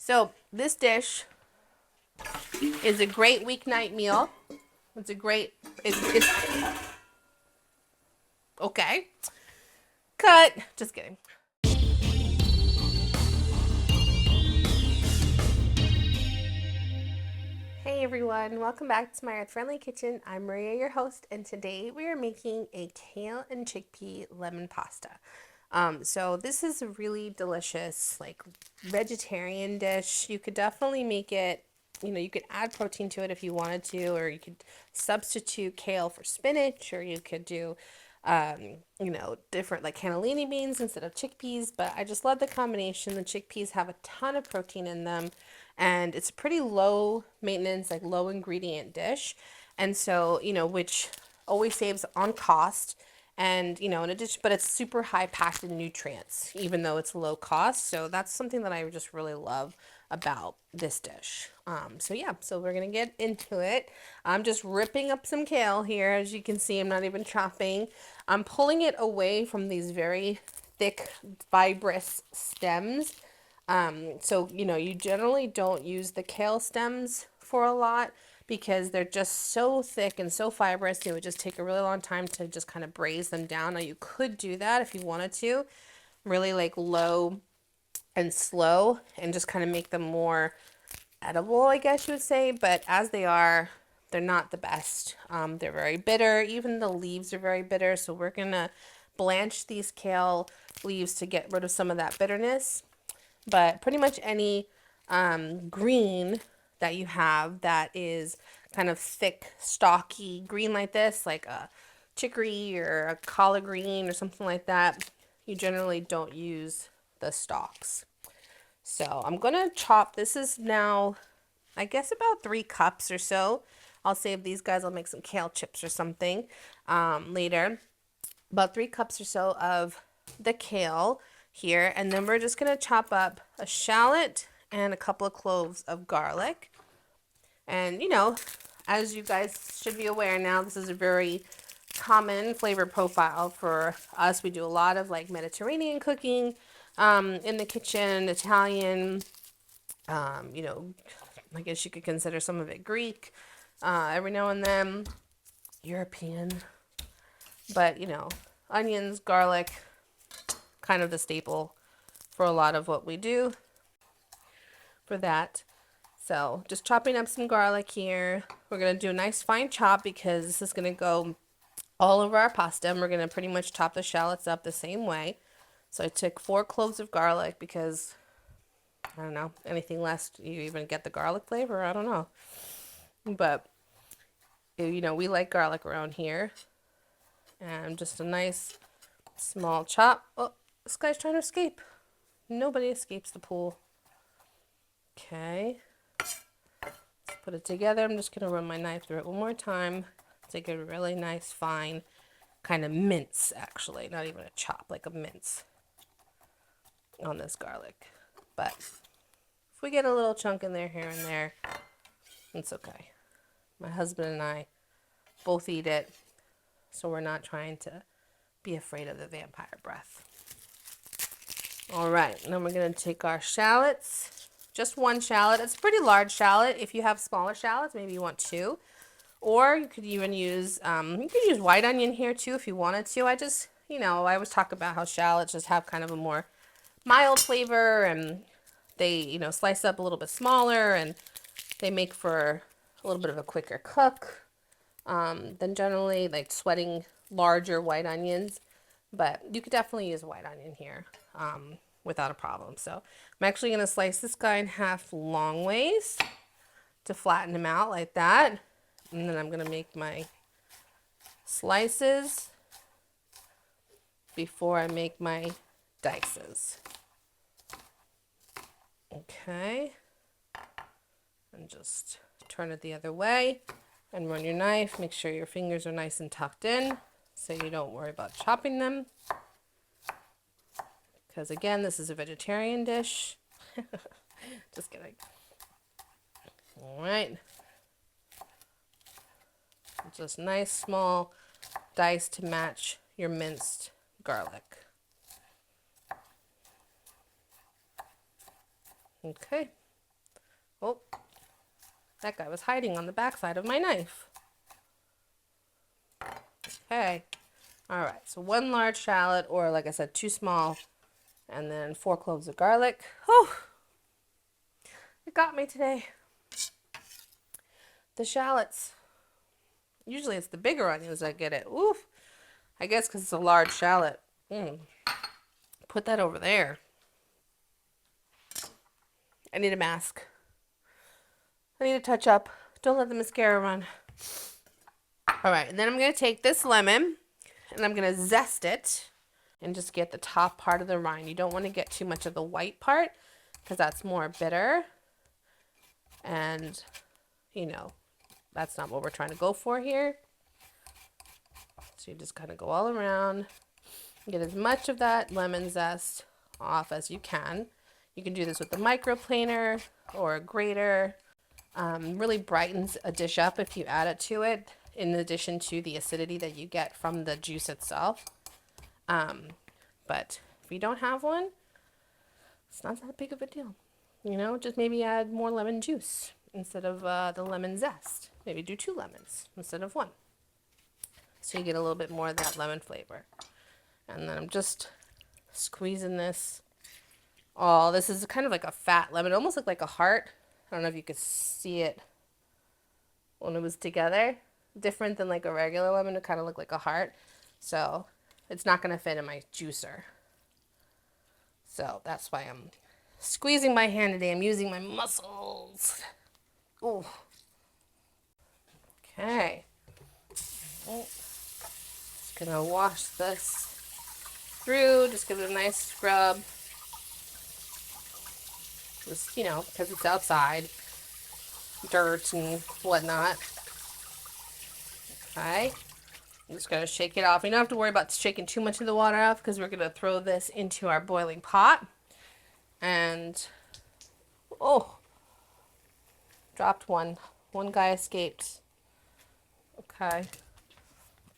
So this dish is a great weeknight meal. It's a great, it's okay. Cut. Just kidding. Hey everyone, welcome back to my Earth Friendly Kitchen. I'm Maria, your host, and today we are making a kale and chickpea lemon pasta. So this is a really delicious, like, vegetarian dish. You could definitely make it, you could add protein to it if you wanted to, or you could substitute kale for spinach, or you could do, different like cannellini beans instead of chickpeas. But I just love the combination. The chickpeas have a ton of protein in them, and it's a pretty low maintenance, like low ingredient dish. And so, which always saves on cost. And, in addition, but it's super high packed in nutrients, even though it's low cost. So that's something that I just really love about this dish. So we're going to get into it. I'm just ripping up some kale here. As you can see, I'm not even chopping. I'm pulling it away from these very thick, fibrous stems. You generally don't use the kale stems for a lot because they're just so thick and so fibrous. It would just take a really long time to just kind of braise them down. Now you could do that if you wanted to, really like low and slow, and just kind of make them more edible, I guess you would say. But as they are, they're not the best. They're very bitter. Even the leaves are very bitter. So we're going to blanch these kale leaves to get rid of some of that bitterness. But pretty much any green that you have that is kind of thick, stocky green like this, like a chicory or a collard green or something like that, you generally don't use the stalks. So I'm going to chop. This is now, I guess, about 3 cups or so. I'll save these guys. I'll make some kale chips or something later. About 3 cups or so of the kale here, and then we're just going to chop up a shallot and a couple of cloves of garlic. And as you guys should be aware now, this is a very common flavor profile for us. We do a lot of like Mediterranean cooking in the kitchen, Italian, I guess you could consider some of it Greek, every now and then European. But onions, garlic, kind of the staple for a lot of what we do for that. So just chopping up some garlic here. We're going to do a nice fine chop because this is going to go all over our pasta, and we're going to pretty much chop the shallots up the same way. So I took 4 cloves of garlic because, I don't know, anything less, you even get the garlic flavor? I don't know. But, we like garlic around here. And just a nice small chop. Oh, this guy's trying to escape. Nobody escapes the pool. Okay. Let's put it together. I'm just going to run my knife through it one more time. Take a really nice, fine kind of mince, actually. Not even a chop, like a mince on this garlic. But if we get a little chunk in there here and there, it's okay. My husband and I both eat it, so we're not trying to be afraid of the vampire breath. All right, and then we're going to take our shallots. Just 1 shallot. It's a pretty large shallot. If you have smaller shallots, maybe you want 2. Or you could even use, white onion here too if you wanted to. I just, I always talk about how shallots just have kind of a more mild flavor, and they, slice up a little bit smaller, and they make for a little bit of a quicker cook than generally like sweating larger white onions. But you could definitely use white onion here without a problem. So I'm actually going to slice this guy in half long ways to flatten him out like that. And then I'm going to make my slices before I make my dices. Okay. And just turn it the other way and run your knife. Make sure your fingers are nice and tucked in so you don't worry about chopping them. Because again, this is a vegetarian dish. Just kidding. All right. Just nice small dice to match your minced garlic. Okay, Oh, that guy was hiding on the backside of my knife. Okay. All right, so 1 large shallot, or like I said, 2 small, and then 4 cloves of garlic. Oh, it got me today. The shallots. Usually it's the bigger onions that get it. Oof. I guess because it's a large shallot. Put that over there. I need a mask. I need to touch up. Don't let the mascara run. All right, and then I'm going to take this lemon, and I'm going to zest it, and just get the top part of the rind. You don't want to get too much of the white part, because that's more bitter. And, you know, that's not what we're trying to go for here. So you just kind of go all around. Get as much of that lemon zest off as you can. You can do this with a microplaner or a grater. Really brightens a dish up if you add it to it, in addition to the acidity that you get from the juice itself. But if you don't have one, it's not that big of a deal. You know, just maybe add more lemon juice instead of the lemon zest. Maybe do 2 lemons instead of 1. So you get a little bit more of that lemon flavor. And then I'm just squeezing this. Oh, this is kind of like a fat lemon. It almost looked like a heart. I don't know if you could see it when it was together. Different than like a regular lemon. It kind of looked like a heart. So it's not going to fit in my juicer. So that's why I'm squeezing my hand today. I'm using my muscles. Oh. Okay. Oh. Just going to wash this through. Just give it a nice scrub. Just, you know, because it's outside. Dirt and whatnot. Okay. I'm just going to shake it off. You don't have to worry about shaking too much of the water off because we're going to throw this into our boiling pot. And, oh, dropped one. One guy escaped. Okay.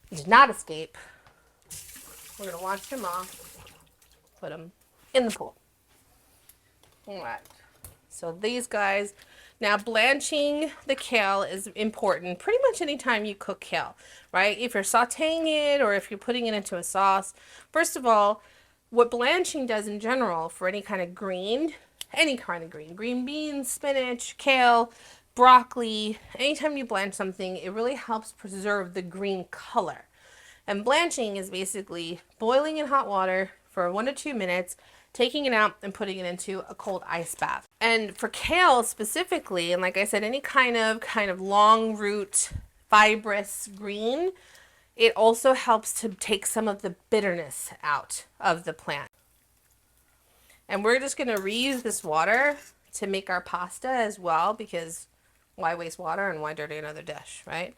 He did not escape. We're going to wash him off. Put him in the pool. All right. So these guys, now blanching the kale is important pretty much anytime you cook kale, right? If you're sauteing it or if you're putting it into a sauce, first of all, what blanching does in general for any kind of green, green beans, spinach, kale, broccoli, anytime you blanch something, it really helps preserve the green color. And blanching is basically boiling in hot water for 1 to 2 minutes, taking it out and putting it into a cold ice bath. And for kale specifically, and like I said, any kind of long root, fibrous green, it also helps to take some of the bitterness out of the plant. And we're just going to reuse this water to make our pasta as well, because why waste water and why dirty another dish, right?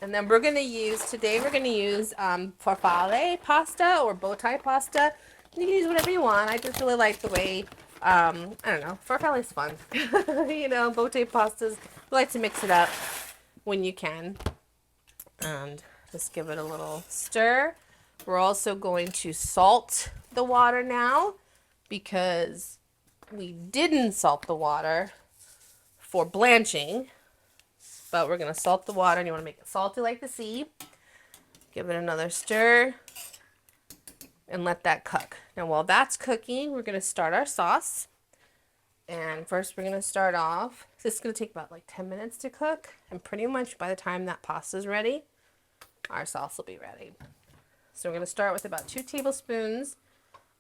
And then we're going to use farfalle pasta or bow tie pasta. You can use whatever you want. I just really like the way, I don't know, farfalle is fun. You know, bow tie pastas, we like to mix it up when you can. And just give it a little stir. We're also going to salt the water now because we didn't salt the water for blanching. But we're going to salt the water, and you want to make it salty like the sea. Give it another stir and let that cook. Now while that's cooking, we're going to start our sauce. And first we're going to start off, this is going to take about like 10 minutes to cook. And pretty much by the time that pasta is ready, our sauce will be ready. So we're going to start with about 2 tablespoons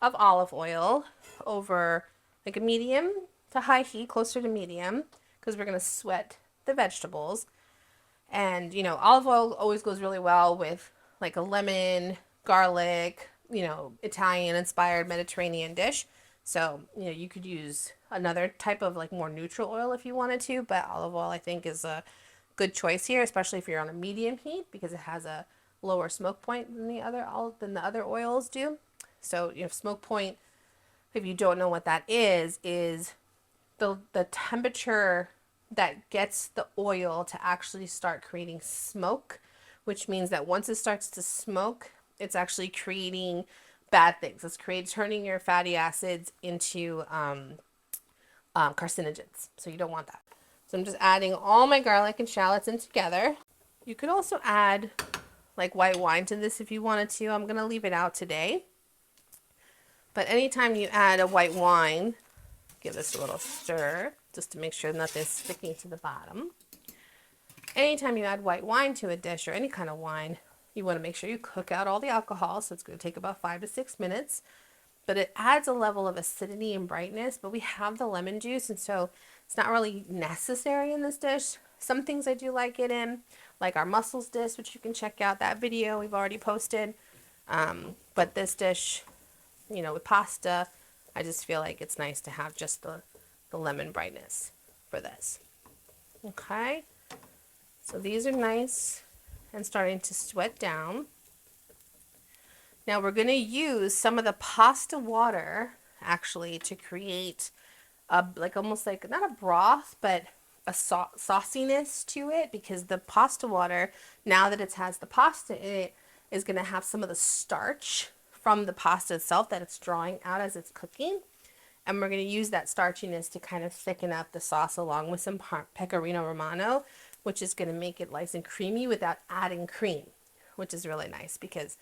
of olive oil over like a medium to high heat, closer to medium, because we're going to sweat the vegetables. And, you know, olive oil always goes really well with like a lemon, garlic, you know, Italian inspired Mediterranean dish. So, you know, you could use another type of like more neutral oil if you wanted to, but olive oil I think is a good choice here, especially if you're on a medium heat, because it has a lower smoke point than the other oils do. So, you know, smoke point, if you don't know what that is the temperature that gets the oil to actually start creating smoke, which means that once it starts to smoke, it's actually creating bad things. It's turning your fatty acids into carcinogens. So you don't want that. So I'm just adding all my garlic and shallots in together. You could also add like white wine to this if you wanted to. I'm going to leave it out today. But anytime you add a white wine, give this a little stir just to make sure nothing's sticking to the bottom. Anytime you add white wine to a dish or any kind of wine, you want to make sure you cook out all the alcohol. So it's going to take about 5 to 6 minutes. But it adds a level of acidity and brightness. But we have the lemon juice, and so it's not really necessary in this dish. Some things I do like it in, like our mussels dish, which you can check out that video we've already posted. But this dish, you know, with pasta, I just feel like it's nice to have just the lemon brightness for this. Okay, so these are nice and starting to sweat down. Now we're going to use some of the pasta water actually to create a, like almost like, not a broth, but a sauciness to it, because the pasta water, now that it has the pasta in it, is going to have some of the starch from the pasta itself that it's drawing out as it's cooking. And we're going to use that starchiness to kind of thicken up the sauce along with some pecorino romano, which is going to make it nice and creamy without adding cream, which is really nice because,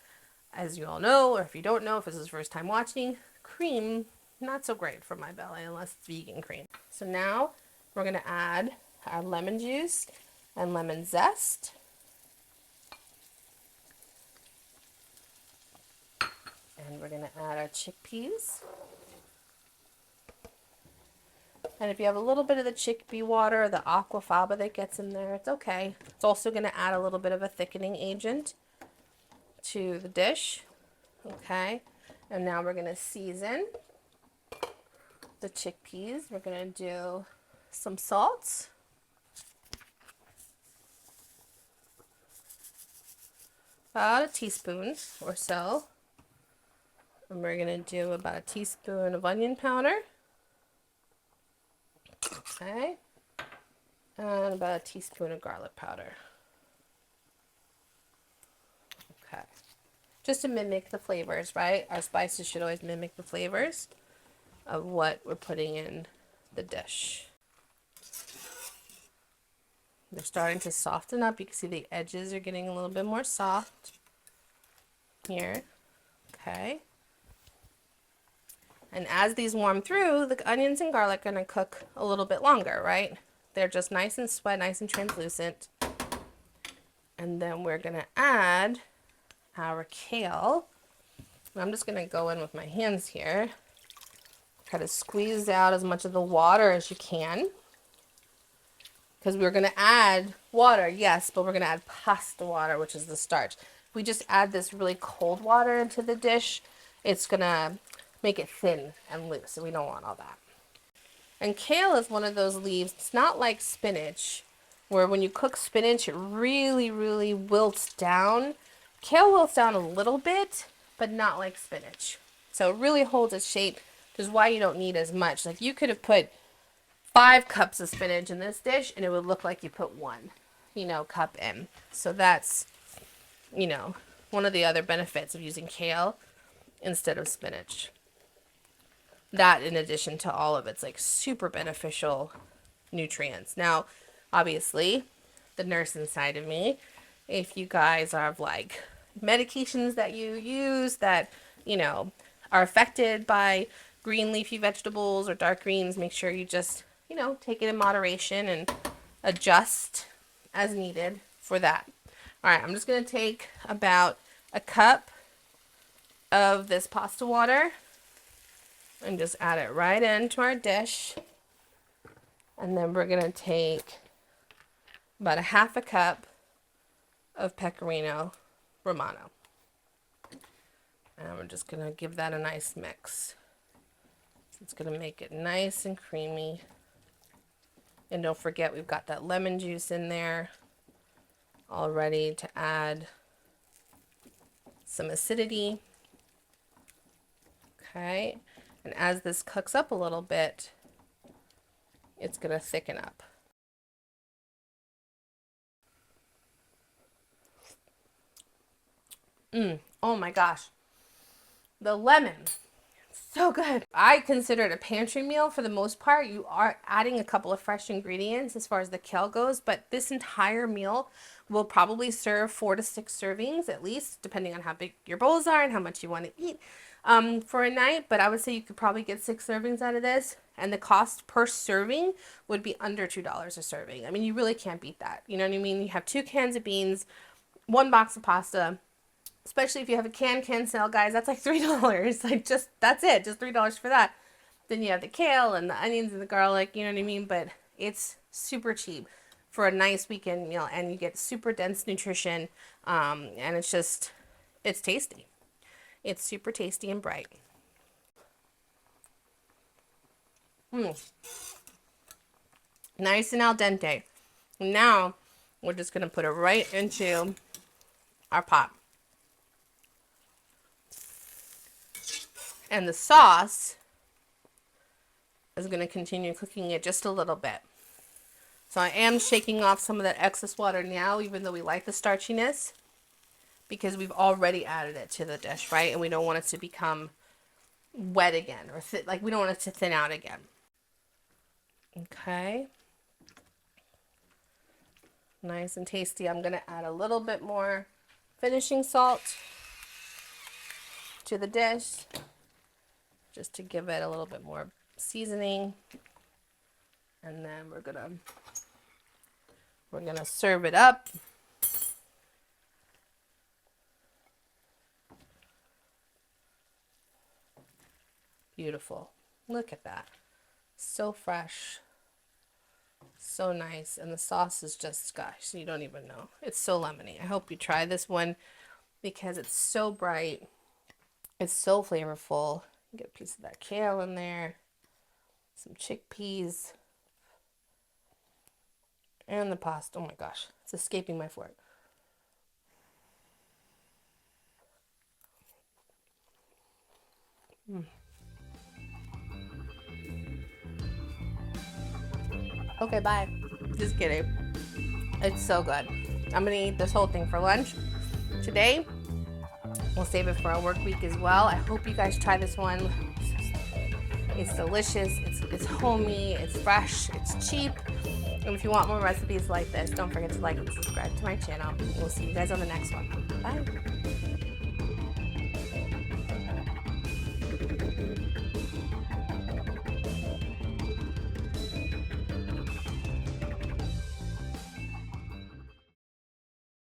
as you all know, or if you don't know, if this is the first time watching, cream, not so great for my belly unless it's vegan cream. So now we're going to add our lemon juice and lemon zest. And we're going to add our chickpeas. And if you have a little bit of the chickpea water, the aquafaba that gets in there, it's okay. It's also going to add a little bit of a thickening agent to the dish. Okay, and now we're going to season the chickpeas. We're going to do some salt. About a teaspoon or so. And we're going to do about a teaspoon of onion powder. Okay, and about a teaspoon of garlic powder. Okay, just to mimic the flavors, right? Our spices should always mimic the flavors of what we're putting in the dish. They're starting to soften up. You can see the edges are getting a little bit more soft here. Okay. And as these warm through, the onions and garlic are going to cook a little bit longer, right? They're just nice and sweat, nice and translucent. And then we're going to add our kale. I'm just going to go in with my hands here. Try to squeeze out as much of the water as you can. Because we're going to add water, yes, but we're going to add pasta water, which is the starch. If we just add this really cold water into the dish, it's going to make it thin and loose, so we don't want all that. And kale is one of those leaves, it's not like spinach, where when you cook spinach, it really, really wilts down. Kale wilts down a little bit, but not like spinach. So it really holds its shape, which is why you don't need as much. Like you could have put 5 cups of spinach in this dish, and it would look like you put 1, cup in. So that's, one of the other benefits of using kale instead of spinach. That, in addition to all of its like super beneficial nutrients. Now, obviously, the nurse inside of me, if you guys have like medications that you use that, are affected by green leafy vegetables or dark greens, make sure you just, take it in moderation and adjust as needed for that. All right, I'm just going to take about a cup of this pasta water and just add it right into our dish. And then we're going to take about a half a cup of pecorino romano. And we're just going to give that a nice mix. It's going to make it nice and creamy. And don't forget, we've got that lemon juice in there all ready to add some acidity. Okay. And as this cooks up a little bit, it's going to thicken up. Oh my gosh. The lemon So good. I consider it a pantry meal for the most part. You are adding a couple of fresh ingredients as far as the kale goes, but this entire meal will probably serve 4 to 6 servings at least, depending on how big your bowls are and how much you want to eat for a night. But I would say you could probably get 6 servings out of this, and the cost per serving would be under $2 a serving. I mean, you really can't beat that. You know what I mean? You have 2 cans of beans, 1 box of pasta. Especially if you have a can sale, guys, that's like $3. Like, just, that's it, just $3 for that. Then you have the kale and the onions and the garlic, you know what I mean? But it's super cheap for a nice weekend meal, and you get super dense nutrition, and it's just, it's tasty. It's super tasty and bright. Nice and al dente. Now, we're just going to put it right into our pot. And the sauce is going to continue cooking it just a little bit. So I am shaking off some of that excess water now, even though we like the starchiness, because we've already added it to the dish, right? And we don't want it to become wet again, or like we don't want it to thin out again. Okay. Nice and tasty. I'm going to add a little bit more finishing salt to the dish, just to give it a little bit more seasoning. And then we're gonna serve it up. Beautiful. Look at that. So fresh. So nice. And the sauce is just, gosh, you don't even know. It's so lemony. I hope you try this one because it's so bright. It's so flavorful. Get a piece of that kale in there, some chickpeas, and the pasta. Oh my gosh, it's escaping my fork. Okay, bye. Just kidding. It's so good. I'm gonna eat this whole thing for lunch today. We'll save it for our work week as well. I hope you guys try this one. It's delicious, it's homey, it's fresh, it's cheap. And if you want more recipes like this, don't forget to like and subscribe to my channel. We'll see you guys on the next one. Bye.